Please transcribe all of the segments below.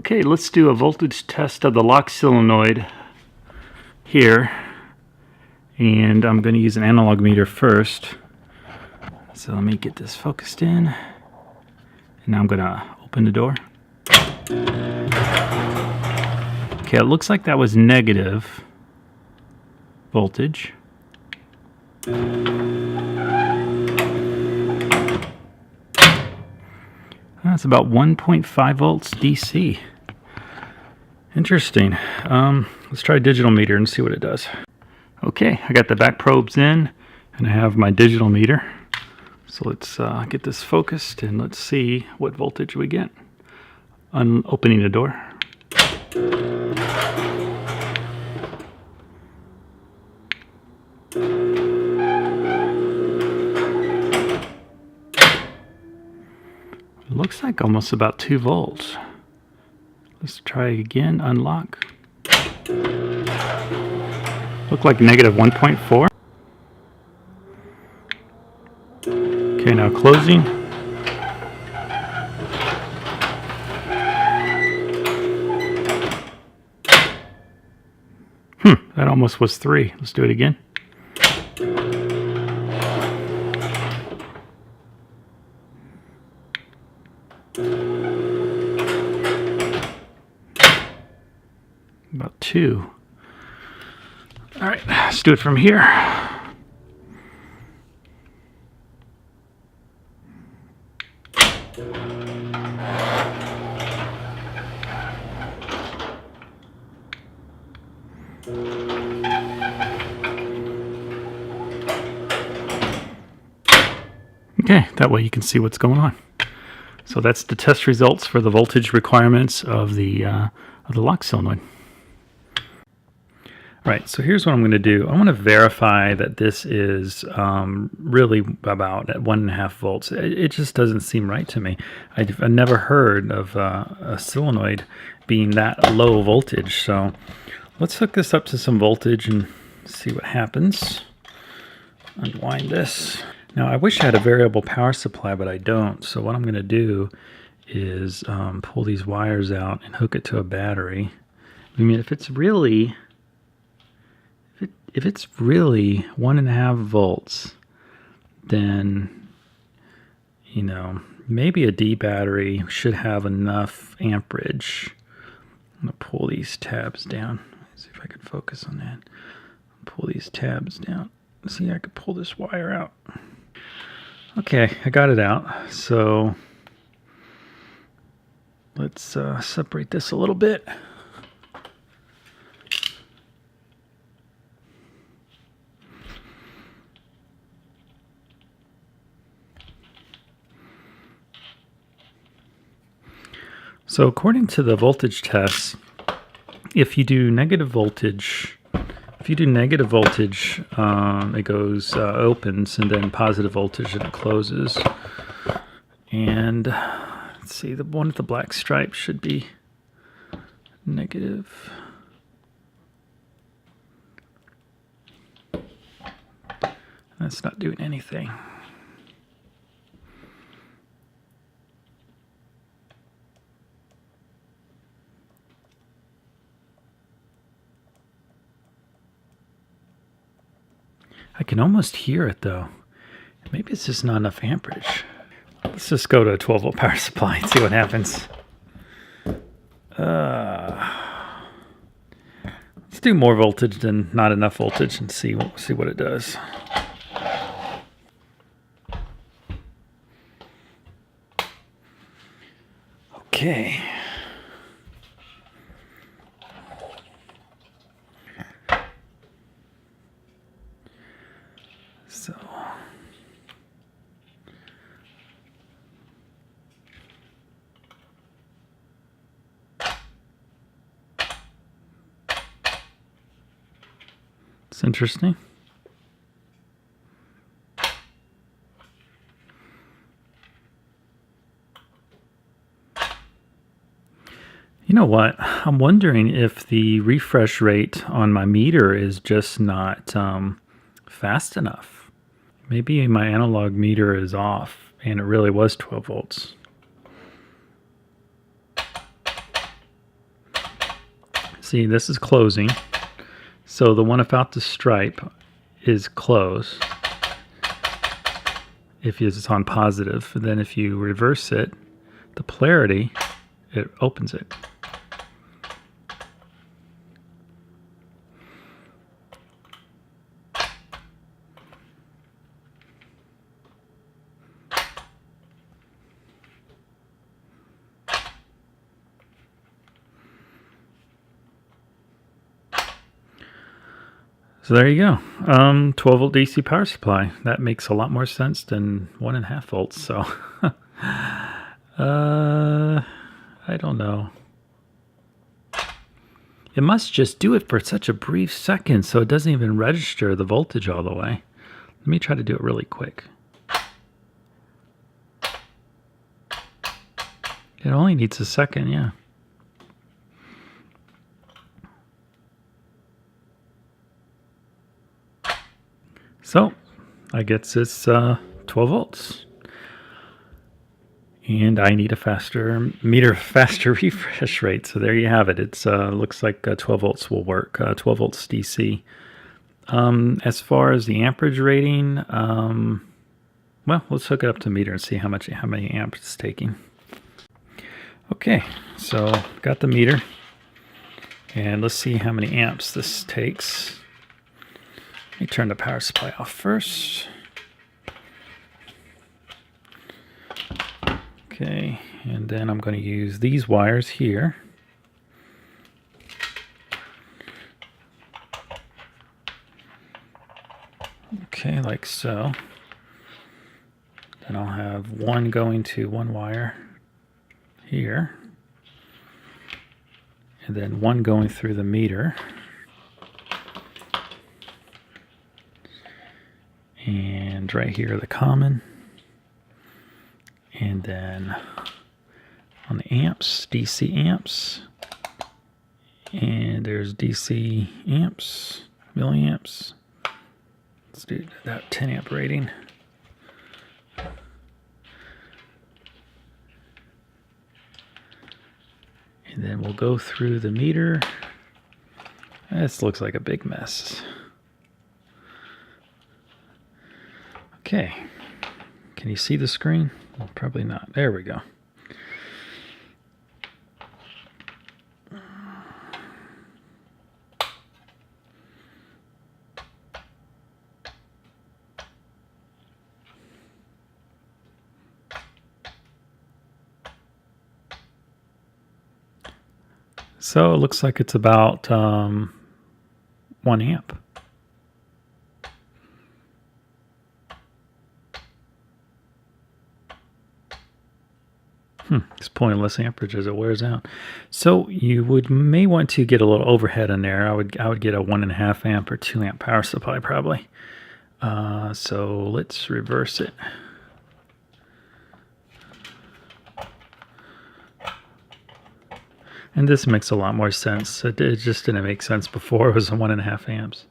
Okay, let's do a voltage test of the lock solenoid here. And I'm going to use an analog meter first. So let me get this focused in. And now I'm going to open the door. Okay, it looks like that was negative voltage. That's about 1.5 volts DC. Interesting. Let's try a digital meter and see what it does. Okay, I got the back probes in and I have my digital meter. So let's get this focused and let's see what voltage we get. Opening the door. It looks like almost about 2 volts. Let's try again, unlock. Look like negative 1.4. Okay, now closing. That almost was 3. Let's do it again. About 2. All right, let's do it from here. Okay, that way you can see what's going on. So that's the test results for the voltage requirements of the lock solenoid. All right, so here's what I'm going to do. I want to verify that this is really about at 1.5 volts. It just doesn't seem right to me. I've never heard of a solenoid being that low voltage. So let's hook this up to some voltage and see what happens. Unwind this. Now I wish I had a variable power supply, but I don't. So what I'm going to do is pull these wires out and hook it to a battery. I mean, if it's really 1.5 volts, then, you know, maybe a D battery should have enough amperage. I'm going to pull these tabs down. Let's see if I can focus on that. Pull these tabs down. See, I could pull this wire out. Okay, I got it out. So let's separate this a little bit. So according to the voltage tests, if you do negative voltage, it goes opens, and then positive voltage and it closes. And let's see, the one with the black stripe should be negative. That's not doing anything. I can almost hear it though. Maybe it's just not enough amperage. Let's just go to a 12 volt power supply and see what happens. Let's do more voltage than not enough voltage and see what it does. Okay. So it's interesting. You know what? I'm wondering if the refresh rate on my meter is just not fast enough. Maybe my analog meter is off and it really was 12 volts. See, this is closing. So the one without the stripe is closed if it's on positive. And then if you reverse it, the polarity, it opens it. So there you go. 12 volt DC power supply. That makes a lot more sense than 1.5 volts. So, I don't know. It must just do it for such a brief second, so it doesn't even register the voltage all the way. Let me try to do it really quick. It only needs a second, yeah. So, I guess it's 12 volts. And I need a faster refresh rate. So there you have it. It's looks like 12 volts will work. 12 volts DC. As far as the amperage rating, well, let's hook it up to the meter and see how many amps it's taking. Okay, so got the meter, and let's see how many amps this takes. Let me turn the power supply off first. Okay, and then I'm going to use these wires here. Okay, like so. Then I'll have one going to one wire here, and then one going through the meter. And right here, the common. And then on the amps, DC amps. And there's DC amps, milliamps. Let's do that 10 amp rating. And then we'll go through the meter. This looks like a big mess. Okay, can you see the screen? Well, probably not. There we go. So it looks like it's about 1 amp. It's pulling less amperage as it wears out. So you may want to get a little overhead in there. I would get a 1.5 amp or 2 amp power supply probably. So let's reverse it. And this makes a lot more sense. It just didn't make sense before. It was 1.5 amps.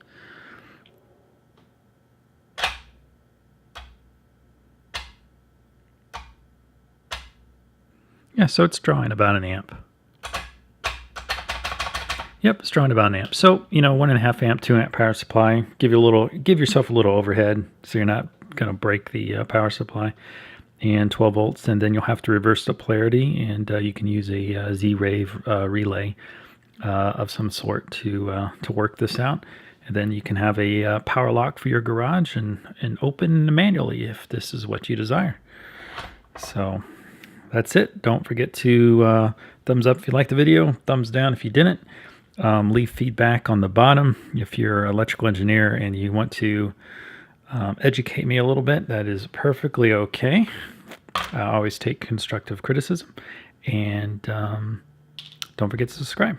Yeah, so it's drawing about 1 amp. Yep, it's drawing about 1 amp. So, 1.5 amp, 2 amp power supply. Give yourself a little overhead so you're not going to break the power supply. And 12 volts, and then you'll have to reverse the polarity, and you can use a Z-Wave relay of some sort to work this out. And then you can have a power lock for your garage and open manually if this is what you desire. So that's it. Don't forget to thumbs up if you liked the video, thumbs down if you didn't. Leave feedback on the bottom. If you're an electrical engineer and you want to educate me a little bit, that is perfectly okay. I always take constructive criticism. And don't forget to subscribe.